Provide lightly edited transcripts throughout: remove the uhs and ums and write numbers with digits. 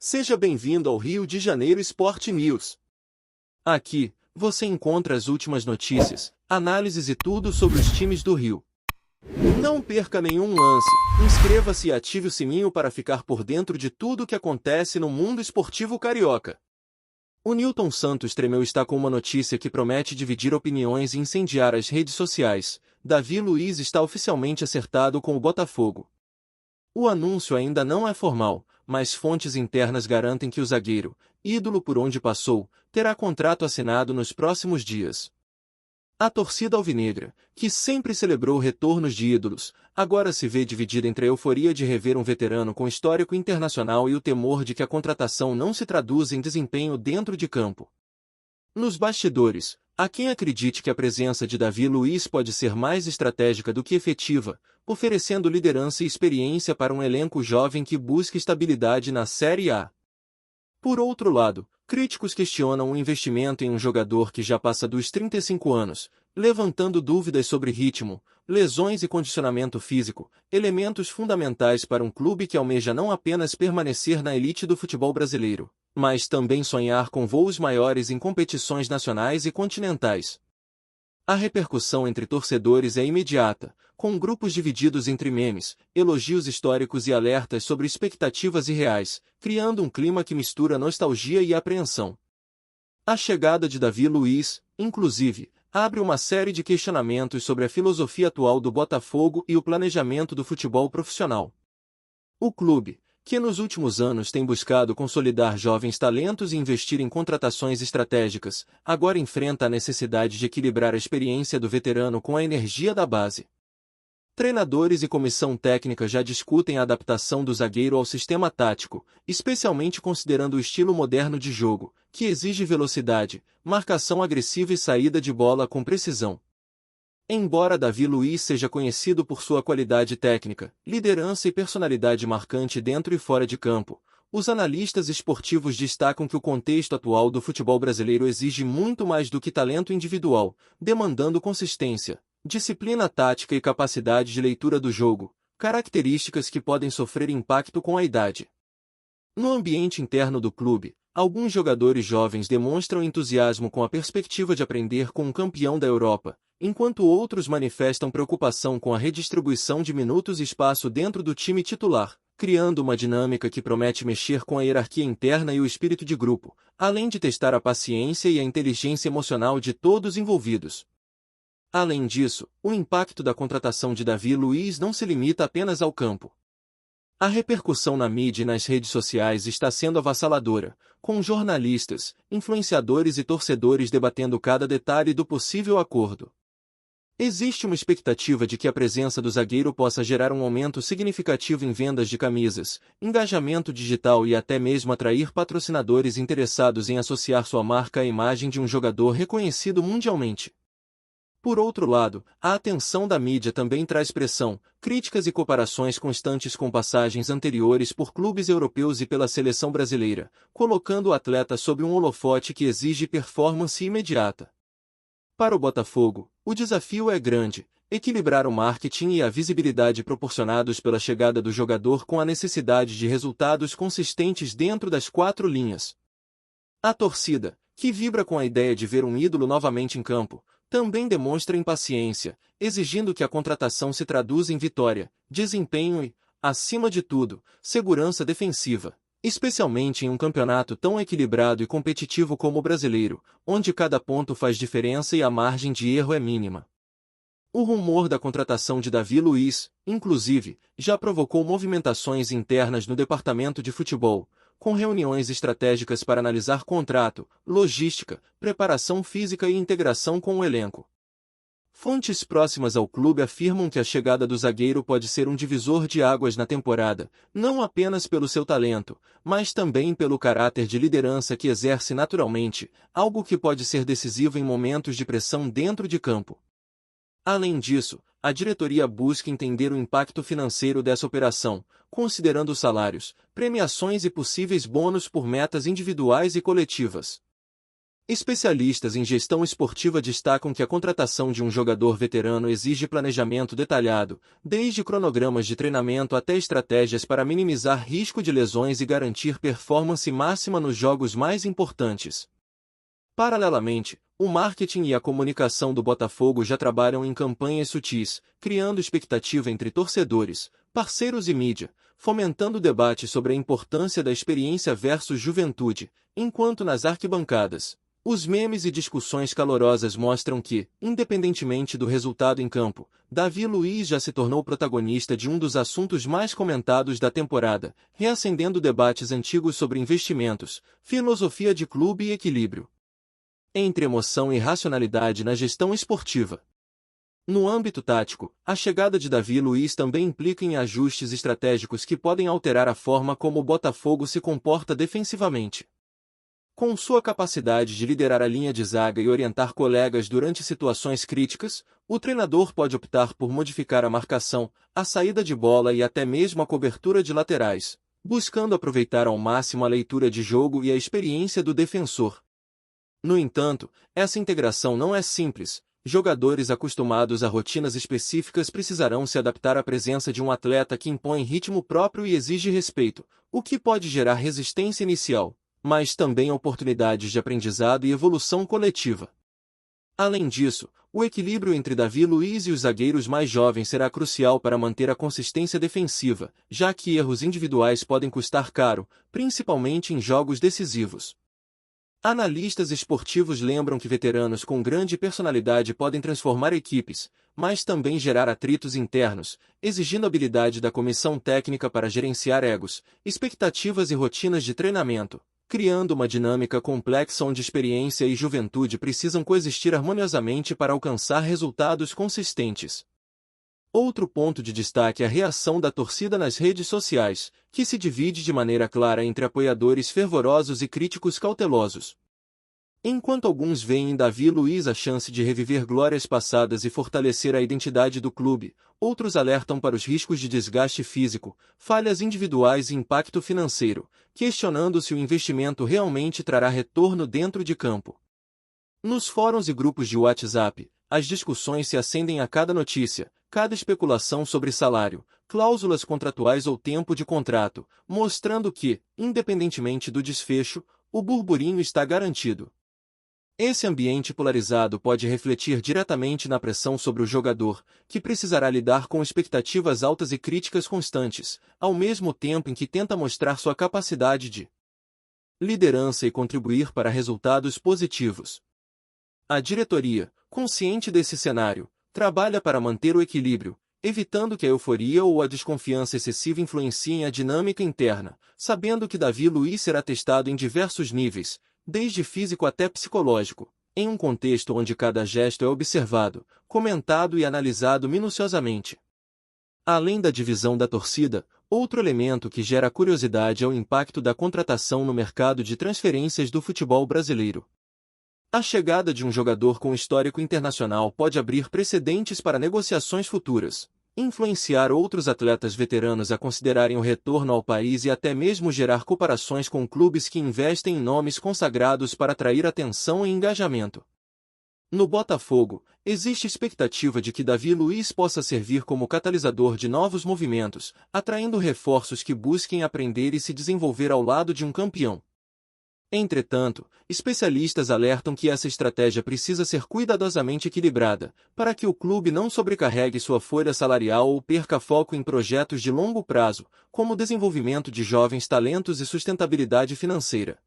Seja bem-vindo ao Rio de Janeiro Sport News. Aqui, você encontra as últimas notícias, análises e tudo sobre os times do Rio. Não perca nenhum lance, inscreva-se e ative o sininho para ficar por dentro de tudo o que acontece no mundo esportivo carioca. O Nilton Santos Tremeu está com uma notícia que promete dividir opiniões e incendiar as redes sociais. Davi Luiz está oficialmente acertado com o Botafogo. O anúncio ainda não é formal, mas fontes internas garantem que o zagueiro, ídolo por onde passou, terá contrato assinado nos próximos dias. A torcida alvinegra, que sempre celebrou retornos de ídolos, agora se vê dividida entre a euforia de rever um veterano com histórico internacional e o temor de que a contratação não se traduza em desempenho dentro de campo. Nos bastidores, há quem acredite que a presença de Davi Luiz pode ser mais estratégica do que efetiva, oferecendo liderança e experiência para um elenco jovem que busca estabilidade na Série A. Por outro lado, críticos questionam o investimento em um jogador que já passa dos 35 anos, levantando dúvidas sobre ritmo, lesões e condicionamento físico, elementos fundamentais para um clube que almeja não apenas permanecer na elite do futebol brasileiro, mas também sonhar com voos maiores em competições nacionais e continentais. A repercussão entre torcedores é imediata, com grupos divididos entre memes, elogios históricos e alertas sobre expectativas irreais, criando um clima que mistura nostalgia e apreensão. A chegada de Davi Luiz, inclusive, abre uma série de questionamentos sobre a filosofia atual do Botafogo e o planejamento do futebol profissional. O clube, que nos últimos anos tem buscado consolidar jovens talentos e investir em contratações estratégicas, agora enfrenta a necessidade de equilibrar a experiência do veterano com a energia da base. Treinadores e comissão técnica já discutem a adaptação do zagueiro ao sistema tático, especialmente considerando o estilo moderno de jogo, que exige velocidade, marcação agressiva e saída de bola com precisão. Embora Davi Luiz seja conhecido por sua qualidade técnica, liderança e personalidade marcante dentro e fora de campo, os analistas esportivos destacam que o contexto atual do futebol brasileiro exige muito mais do que talento individual, demandando consistência, disciplina tática e capacidade de leitura do jogo, características que podem sofrer impacto com a idade. No ambiente interno do clube, alguns jogadores jovens demonstram entusiasmo com a perspectiva de aprender com um campeão da Europa, enquanto outros manifestam preocupação com a redistribuição de minutos e espaço dentro do time titular, criando uma dinâmica que promete mexer com a hierarquia interna e o espírito de grupo, além de testar a paciência e a inteligência emocional de todos envolvidos. Além disso, o impacto da contratação de Davi Luiz não se limita apenas ao campo. A repercussão na mídia e nas redes sociais está sendo avassaladora, com jornalistas, influenciadores e torcedores debatendo cada detalhe do possível acordo. Existe uma expectativa de que a presença do zagueiro possa gerar um aumento significativo em vendas de camisas, engajamento digital e até mesmo atrair patrocinadores interessados em associar sua marca à imagem de um jogador reconhecido mundialmente. Por outro lado, a atenção da mídia também traz pressão, críticas e comparações constantes com passagens anteriores por clubes europeus e pela seleção brasileira, colocando o atleta sob um holofote que exige performance imediata. Para o Botafogo, o desafio é grande: equilibrar o marketing e a visibilidade proporcionados pela chegada do jogador com a necessidade de resultados consistentes dentro das quatro linhas. A torcida, que vibra com a ideia de ver um ídolo novamente em campo, também demonstra impaciência, exigindo que a contratação se traduza em vitória, desempenho e, acima de tudo, segurança defensiva, especialmente em um campeonato tão equilibrado e competitivo como o brasileiro, onde cada ponto faz diferença e a margem de erro é mínima. O rumor da contratação de Davi Luiz, inclusive, já provocou movimentações internas no departamento de futebol, com reuniões estratégicas para analisar contrato, logística, preparação física e integração com o elenco. Fontes próximas ao clube afirmam que a chegada do zagueiro pode ser um divisor de águas na temporada, não apenas pelo seu talento, mas também pelo caráter de liderança que exerce naturalmente, algo que pode ser decisivo em momentos de pressão dentro de campo. Além disso, a diretoria busca entender o impacto financeiro dessa operação, considerando salários, premiações e possíveis bônus por metas individuais e coletivas. Especialistas em gestão esportiva destacam que a contratação de um jogador veterano exige planejamento detalhado, desde cronogramas de treinamento até estratégias para minimizar risco de lesões e garantir performance máxima nos jogos mais importantes. Paralelamente, o marketing e a comunicação do Botafogo já trabalham em campanhas sutis, criando expectativa entre torcedores, parceiros e mídia, fomentando debate sobre a importância da experiência versus juventude, enquanto nas arquibancadas, os memes e discussões calorosas mostram que, independentemente do resultado em campo, Davi Luiz já se tornou protagonista de um dos assuntos mais comentados da temporada, reacendendo debates antigos sobre investimentos, filosofia de clube e equilíbrio entre emoção e racionalidade na gestão esportiva. No âmbito tático, a chegada de Davi Luiz também implica em ajustes estratégicos que podem alterar a forma como o Botafogo se comporta defensivamente. Com sua capacidade de liderar a linha de zaga e orientar colegas durante situações críticas, o treinador pode optar por modificar a marcação, a saída de bola e até mesmo a cobertura de laterais, buscando aproveitar ao máximo a leitura de jogo e a experiência do defensor. No entanto, essa integração não é simples. Jogadores acostumados a rotinas específicas precisarão se adaptar à presença de um atleta que impõe ritmo próprio e exige respeito, o que pode gerar resistência inicial, mas também oportunidades de aprendizado e evolução coletiva. Além disso, o equilíbrio entre Davi Luiz e os zagueiros mais jovens será crucial para manter a consistência defensiva, já que erros individuais podem custar caro, principalmente em jogos decisivos. Analistas esportivos lembram que veteranos com grande personalidade podem transformar equipes, mas também gerar atritos internos, exigindo habilidade da comissão técnica para gerenciar egos, expectativas e rotinas de treinamento, criando uma dinâmica complexa onde experiência e juventude precisam coexistir harmoniosamente para alcançar resultados consistentes. Outro ponto de destaque é a reação da torcida nas redes sociais, que se divide de maneira clara entre apoiadores fervorosos e críticos cautelosos. Enquanto alguns veem em Davi Luiz a chance de reviver glórias passadas e fortalecer a identidade do clube, outros alertam para os riscos de desgaste físico, falhas individuais e impacto financeiro, questionando se o investimento realmente trará retorno dentro de campo. Nos fóruns e grupos de WhatsApp, as discussões se acendem a cada notícia, cada especulação sobre salário, cláusulas contratuais ou tempo de contrato, mostrando que, independentemente do desfecho, o burburinho está garantido. Esse ambiente polarizado pode refletir diretamente na pressão sobre o jogador, que precisará lidar com expectativas altas e críticas constantes, ao mesmo tempo em que tenta mostrar sua capacidade de liderança e contribuir para resultados positivos. A diretoria, consciente desse cenário, trabalha para manter o equilíbrio, evitando que a euforia ou a desconfiança excessiva influenciem a dinâmica interna, sabendo que Davi Luiz será testado em diversos níveis, desde físico até psicológico, em um contexto onde cada gesto é observado, comentado e analisado minuciosamente. Além da divisão da torcida, outro elemento que gera curiosidade é o impacto da contratação no mercado de transferências do futebol brasileiro. A chegada de um jogador com histórico internacional pode abrir precedentes para negociações futuras, influenciar outros atletas veteranos a considerarem o retorno ao país e até mesmo gerar comparações com clubes que investem em nomes consagrados para atrair atenção e engajamento. No Botafogo, existe expectativa de que Davi Luiz possa servir como catalisador de novos movimentos, atraindo reforços que busquem aprender e se desenvolver ao lado de um campeão. Entretanto, especialistas alertam que essa estratégia precisa ser cuidadosamente equilibrada, para que o clube não sobrecarregue sua folha salarial ou perca foco em projetos de longo prazo, como o desenvolvimento de jovens talentos e sustentabilidade financeira.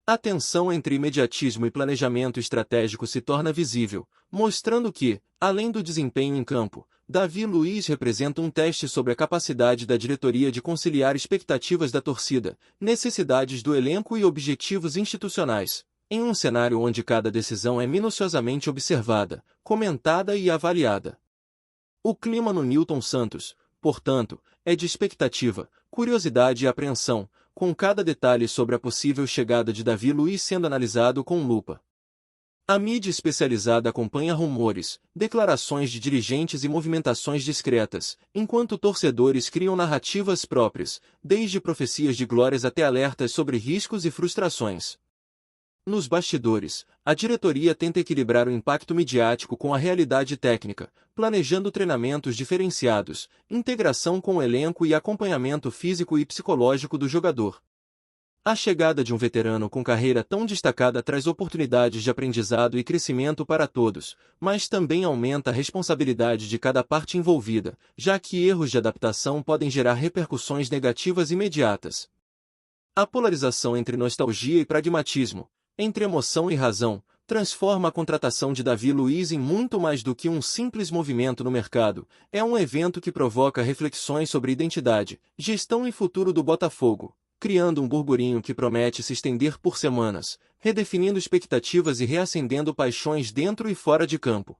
A tensão entre imediatismo e planejamento estratégico se torna visível, mostrando que, além do desempenho em campo, Davi Luiz representa um teste sobre a capacidade da diretoria de conciliar expectativas da torcida, necessidades do elenco e objetivos institucionais, em um cenário onde cada decisão é minuciosamente observada, comentada e avaliada. O clima no Newton Santos, portanto, é de expectativa, curiosidade e apreensão, com cada detalhe sobre a possível chegada de Davi Luiz sendo analisado com lupa. A mídia especializada acompanha rumores, declarações de dirigentes e movimentações discretas, enquanto torcedores criam narrativas próprias, desde profecias de glórias até alertas sobre riscos e frustrações. Nos bastidores, a diretoria tenta equilibrar o impacto midiático com a realidade técnica, planejando treinamentos diferenciados, integração com o elenco e acompanhamento físico e psicológico do jogador. A chegada de um veterano com carreira tão destacada traz oportunidades de aprendizado e crescimento para todos, mas também aumenta a responsabilidade de cada parte envolvida, já que erros de adaptação podem gerar repercussões negativas imediatas. A polarização entre nostalgia e pragmatismo, entre emoção e razão, transforma a contratação de Davi Luiz em muito mais do que um simples movimento no mercado. É um evento que provoca reflexões sobre identidade, gestão e futuro do Botafogo, criando um burburinho que promete se estender por semanas, redefinindo expectativas e reacendendo paixões dentro e fora de campo.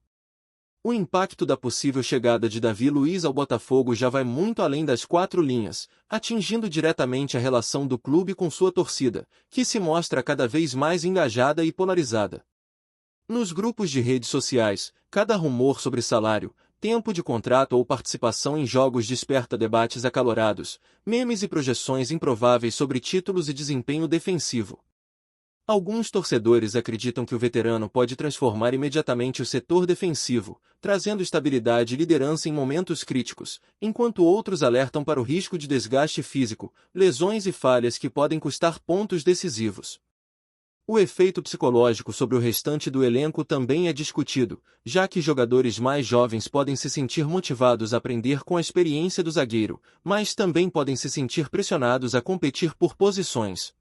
O impacto da possível chegada de Davi Luiz ao Botafogo já vai muito além das quatro linhas, atingindo diretamente a relação do clube com sua torcida, que se mostra cada vez mais engajada e polarizada. Nos grupos de redes sociais, cada rumor sobre salário, tempo de contrato ou participação em jogos desperta debates acalorados, memes e projeções improváveis sobre títulos e desempenho defensivo. Alguns torcedores acreditam que o veterano pode transformar imediatamente o setor defensivo, trazendo estabilidade e liderança em momentos críticos, enquanto outros alertam para o risco de desgaste físico, lesões e falhas que podem custar pontos decisivos. O efeito psicológico sobre o restante do elenco também é discutido, já que jogadores mais jovens podem se sentir motivados a aprender com a experiência do zagueiro, mas também podem se sentir pressionados a competir por posições.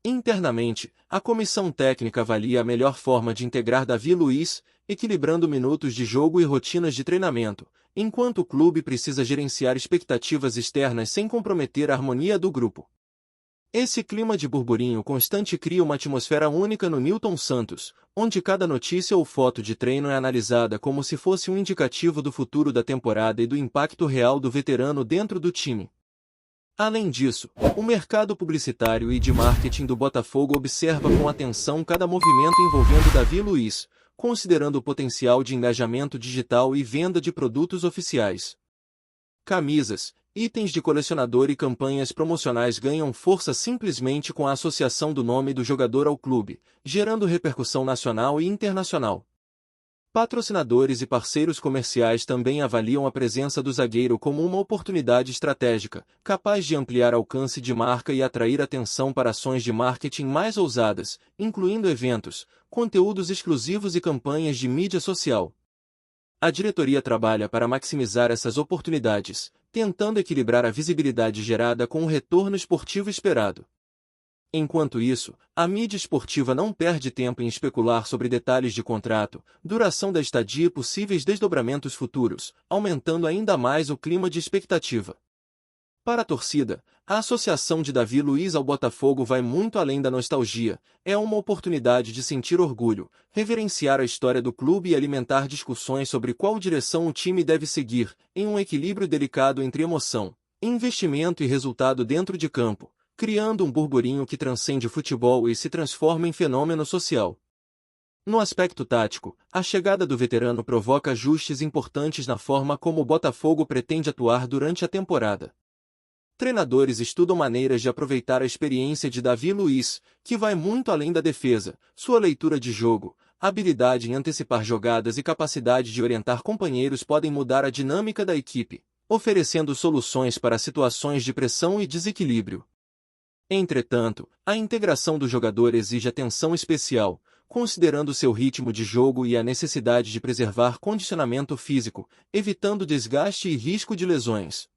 Internamente, a comissão técnica avalia a melhor forma de integrar Davi Luiz, equilibrando minutos de jogo e rotinas de treinamento, enquanto o clube precisa gerenciar expectativas externas sem comprometer a harmonia do grupo. Esse clima de burburinho constante cria uma atmosfera única no Newton Santos, onde cada notícia ou foto de treino é analisada como se fosse um indicativo do futuro da temporada e do impacto real do veterano dentro do time. Além disso, o mercado publicitário e de marketing do Botafogo observa com atenção cada movimento envolvendo Davi Luiz, considerando o potencial de engajamento digital e venda de produtos oficiais. Camisas, itens de colecionador e campanhas promocionais ganham força simplesmente com a associação do nome do jogador ao clube, gerando repercussão nacional e internacional. Patrocinadores e parceiros comerciais também avaliam a presença do zagueiro como uma oportunidade estratégica, capaz de ampliar alcance de marca e atrair atenção para ações de marketing mais ousadas, incluindo eventos, conteúdos exclusivos e campanhas de mídia social. A diretoria trabalha para maximizar essas oportunidades, tentando equilibrar a visibilidade gerada com o retorno esportivo esperado. Enquanto isso, a mídia esportiva não perde tempo em especular sobre detalhes de contrato, duração da estadia e possíveis desdobramentos futuros, aumentando ainda mais o clima de expectativa. Para a torcida, a associação de Davi Luiz ao Botafogo vai muito além da nostalgia, é uma oportunidade de sentir orgulho, reverenciar a história do clube e alimentar discussões sobre qual direção o time deve seguir, em um equilíbrio delicado entre emoção, investimento e resultado dentro de campo, criando um burburinho que transcende o futebol e se transforma em fenômeno social. No aspecto tático, a chegada do veterano provoca ajustes importantes na forma como o Botafogo pretende atuar durante a temporada. Treinadores estudam maneiras de aproveitar a experiência de Davi Luiz, que vai muito além da defesa, sua leitura de jogo, habilidade em antecipar jogadas e capacidade de orientar companheiros podem mudar a dinâmica da equipe, oferecendo soluções para situações de pressão e desequilíbrio. Entretanto, a integração do jogador exige atenção especial, considerando seu ritmo de jogo e a necessidade de preservar condicionamento físico, evitando desgaste e risco de lesões.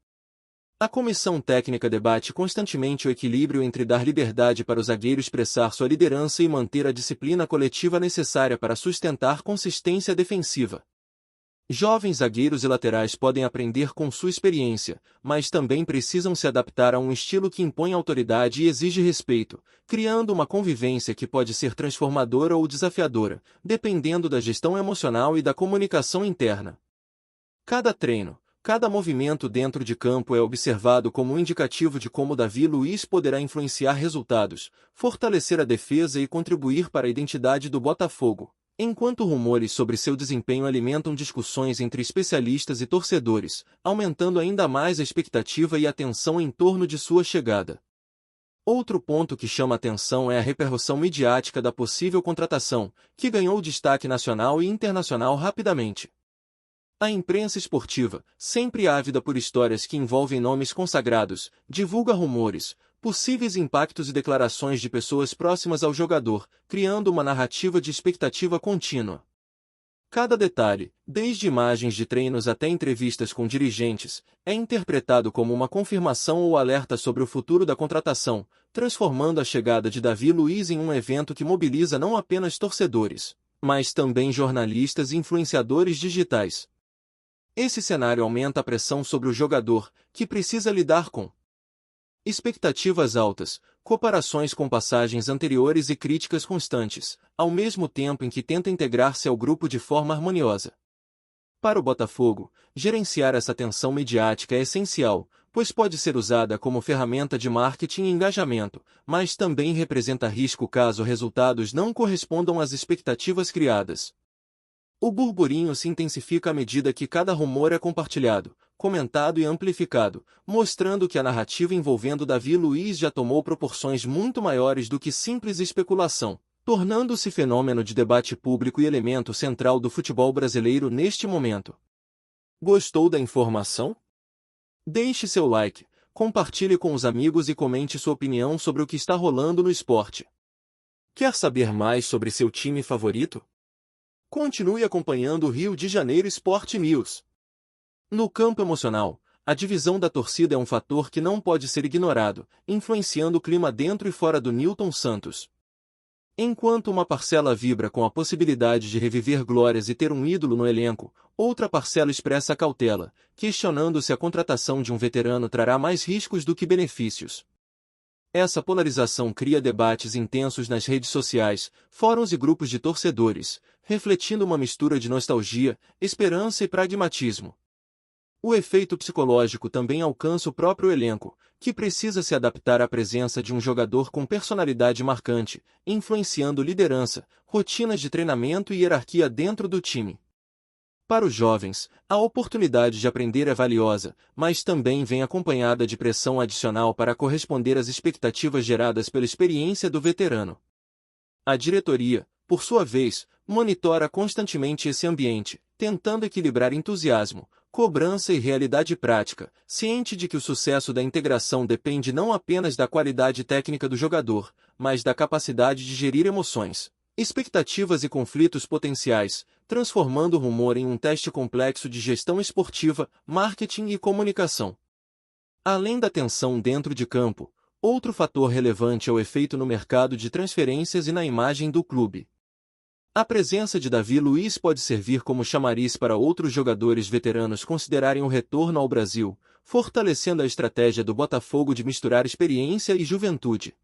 A comissão técnica debate constantemente o equilíbrio entre dar liberdade para o zagueiro expressar sua liderança e manter a disciplina coletiva necessária para sustentar consistência defensiva. Jovens zagueiros e laterais podem aprender com sua experiência, mas também precisam se adaptar a um estilo que impõe autoridade e exige respeito, criando uma convivência que pode ser transformadora ou desafiadora, dependendo da gestão emocional e da comunicação interna. Cada treino, cada movimento dentro de campo é observado como um indicativo de como Davi Luiz poderá influenciar resultados, fortalecer a defesa e contribuir para a identidade do Botafogo. Enquanto rumores sobre seu desempenho alimentam discussões entre especialistas e torcedores, aumentando ainda mais a expectativa e a tensão em torno de sua chegada. Outro ponto que chama atenção é a repercussão midiática da possível contratação, que ganhou destaque nacional e internacional rapidamente. A imprensa esportiva, sempre ávida por histórias que envolvem nomes consagrados, divulga rumores, possíveis impactos e declarações de pessoas próximas ao jogador, criando uma narrativa de expectativa contínua. Cada detalhe, desde imagens de treinos até entrevistas com dirigentes, é interpretado como uma confirmação ou alerta sobre o futuro da contratação, transformando a chegada de Davi Luiz em um evento que mobiliza não apenas torcedores, mas também jornalistas e influenciadores digitais. Esse cenário aumenta a pressão sobre o jogador, que precisa lidar com expectativas altas, comparações com passagens anteriores e críticas constantes, ao mesmo tempo em que tenta integrar-se ao grupo de forma harmoniosa. Para o Botafogo, gerenciar essa tensão midiática é essencial, pois pode ser usada como ferramenta de marketing e engajamento, mas também representa risco caso resultados não correspondam às expectativas criadas. O burburinho se intensifica à medida que cada rumor é compartilhado, comentado e amplificado, mostrando que a narrativa envolvendo Davi Luiz já tomou proporções muito maiores do que simples especulação, tornando-se fenômeno de debate público e elemento central do futebol brasileiro neste momento. Gostou da informação? Deixe seu like, compartilhe com os amigos e comente sua opinião sobre o que está rolando no esporte. Quer saber mais sobre seu time favorito? Continue acompanhando o Rio de Janeiro Sport News. No campo emocional, a divisão da torcida é um fator que não pode ser ignorado, influenciando o clima dentro e fora do Newton Santos. Enquanto uma parcela vibra com a possibilidade de reviver glórias e ter um ídolo no elenco, outra parcela expressa cautela, questionando se a contratação de um veterano trará mais riscos do que benefícios. Essa polarização cria debates intensos nas redes sociais, fóruns e grupos de torcedores, refletindo uma mistura de nostalgia, esperança e pragmatismo. O efeito psicológico também alcança o próprio elenco, que precisa se adaptar à presença de um jogador com personalidade marcante, influenciando liderança, rotinas de treinamento e hierarquia dentro do time. Para os jovens, a oportunidade de aprender é valiosa, mas também vem acompanhada de pressão adicional para corresponder às expectativas geradas pela experiência do veterano. A diretoria, por sua vez, monitora constantemente esse ambiente, tentando equilibrar entusiasmo, cobrança e realidade prática, ciente de que o sucesso da integração depende não apenas da qualidade técnica do jogador, mas da capacidade de gerir emoções, expectativas e conflitos potenciais, transformando o rumor em um teste complexo de gestão esportiva, marketing e comunicação. Além da tensão dentro de campo, outro fator relevante é o efeito no mercado de transferências e na imagem do clube. A presença de Davi Luiz pode servir como chamariz para outros jogadores veteranos considerarem o retorno ao Brasil, fortalecendo a estratégia do Botafogo de misturar experiência e juventude.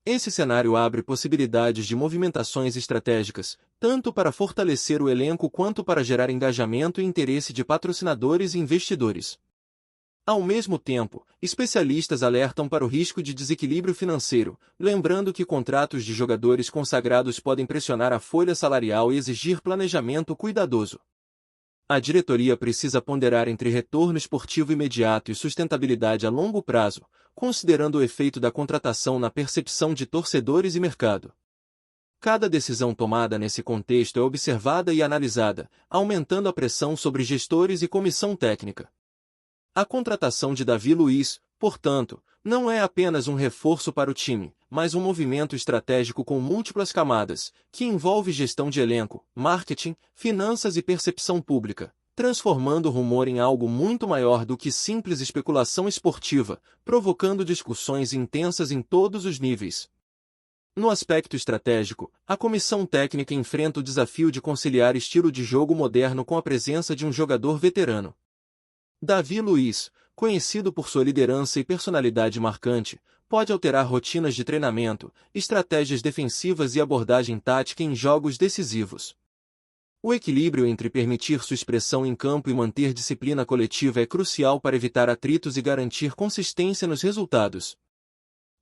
Esse cenário abre possibilidades de movimentações estratégicas, tanto para fortalecer o elenco quanto para gerar engajamento e interesse de patrocinadores e investidores. Ao mesmo tempo, especialistas alertam para o risco de desequilíbrio financeiro, lembrando que contratos de jogadores consagrados podem pressionar a folha salarial e exigir planejamento cuidadoso. A diretoria precisa ponderar entre retorno esportivo imediato e sustentabilidade a longo prazo, considerando o efeito da contratação na percepção de torcedores e mercado. Cada decisão tomada nesse contexto é observada e analisada, aumentando a pressão sobre gestores e comissão técnica. A contratação de Davi Luiz, portanto, não é apenas um reforço para o time, mas um movimento estratégico com múltiplas camadas, que envolve gestão de elenco, marketing, finanças e percepção pública, transformando o rumor em algo muito maior do que simples especulação esportiva, provocando discussões intensas em todos os níveis. No aspecto estratégico, a comissão técnica enfrenta o desafio de conciliar estilo de jogo moderno com a presença de um jogador veterano. Davi Luiz, conhecido por sua liderança e personalidade marcante, pode alterar rotinas de treinamento, estratégias defensivas e abordagem tática em jogos decisivos. O equilíbrio entre permitir sua expressão em campo e manter disciplina coletiva é crucial para evitar atritos e garantir consistência nos resultados.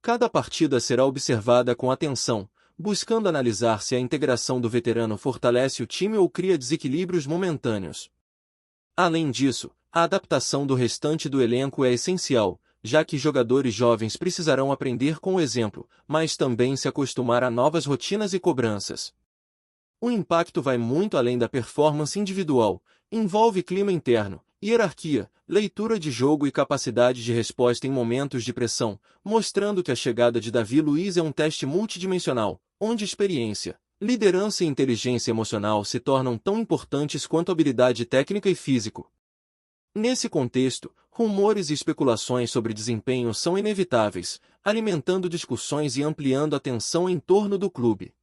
Cada partida será observada com atenção, buscando analisar se a integração do veterano fortalece o time ou cria desequilíbrios momentâneos. Além disso, a adaptação do restante do elenco é essencial, já que jogadores jovens precisarão aprender com o exemplo, mas também se acostumar a novas rotinas e cobranças. O impacto vai muito além da performance individual, envolve clima interno, hierarquia, leitura de jogo e capacidade de resposta em momentos de pressão, mostrando que a chegada de Davi Luiz é um teste multidimensional, onde experiência, liderança e inteligência emocional se tornam tão importantes quanto habilidade técnica e físico. Nesse contexto, rumores e especulações sobre desempenho são inevitáveis, alimentando discussões e ampliando a tensão em torno do clube.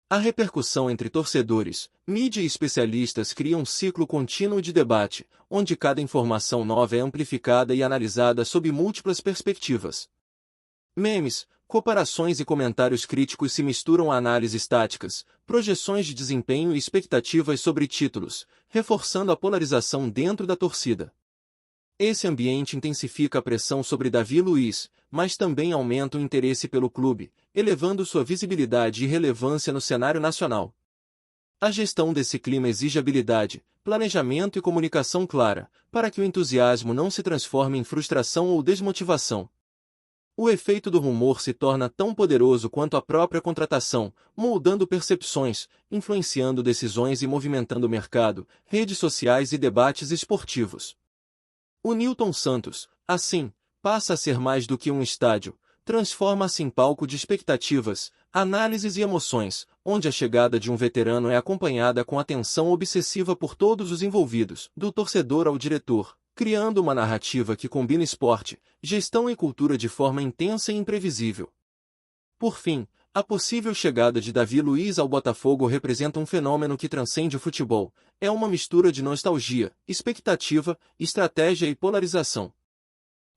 A repercussão entre torcedores, mídia e especialistas cria um ciclo contínuo de debate, onde cada informação nova é amplificada e analisada sob múltiplas perspectivas. Memes, comparações e comentários críticos se misturam a análises táticas, projeções de desempenho e expectativas sobre títulos, reforçando a polarização dentro da torcida. Esse ambiente intensifica a pressão sobre Davi Luiz, mas também aumenta o interesse pelo clube, elevando sua visibilidade e relevância no cenário nacional. A gestão desse clima exige habilidade, planejamento e comunicação clara, para que o entusiasmo não se transforme em frustração ou desmotivação. O efeito do rumor se torna tão poderoso quanto a própria contratação, moldando percepções, influenciando decisões e movimentando o mercado, redes sociais e debates esportivos. O Nilton Santos, assim, passa a ser mais do que um estádio, transforma-se em palco de expectativas, análises e emoções, onde a chegada de um veterano é acompanhada com atenção obsessiva por todos os envolvidos, do torcedor ao diretor, criando uma narrativa que combina esporte, gestão e cultura de forma intensa e imprevisível. Por fim, a possível chegada de Davi Luiz ao Botafogo representa um fenômeno que transcende o futebol. É uma mistura de nostalgia, expectativa, estratégia e polarização.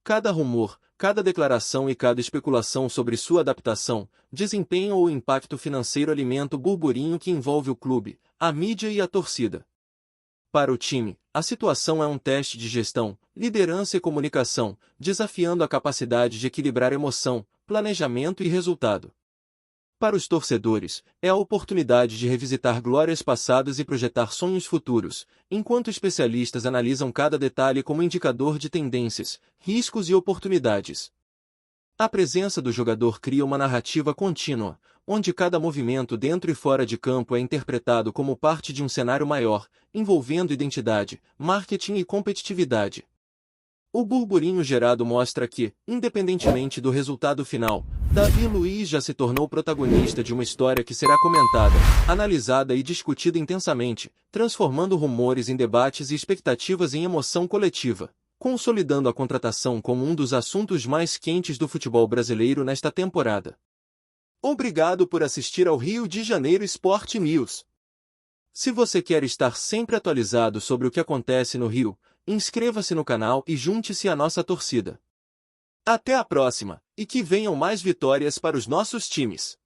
Cada rumor, cada declaração e cada especulação sobre sua adaptação, desempenho ou impacto financeiro alimenta o burburinho que envolve o clube, a mídia e a torcida. Para o time, a situação é um teste de gestão, liderança e comunicação, desafiando a capacidade de equilibrar emoção, planejamento e resultado. Para os torcedores, é a oportunidade de revisitar glórias passadas e projetar sonhos futuros, enquanto especialistas analisam cada detalhe como indicador de tendências, riscos e oportunidades. A presença do jogador cria uma narrativa contínua, onde cada movimento dentro e fora de campo é interpretado como parte de um cenário maior, envolvendo identidade, marketing e competitividade. O burburinho gerado mostra que, independentemente do resultado final, Davi Luiz já se tornou protagonista de uma história que será comentada, analisada e discutida intensamente, transformando rumores em debates e expectativas em emoção coletiva, consolidando a contratação como um dos assuntos mais quentes do futebol brasileiro nesta temporada. Obrigado por assistir ao Rio de Janeiro Sport News. Se você quer estar sempre atualizado sobre o que acontece no Rio, inscreva-se no canal e junte-se à nossa torcida. Até a próxima, e que venham mais vitórias para os nossos times!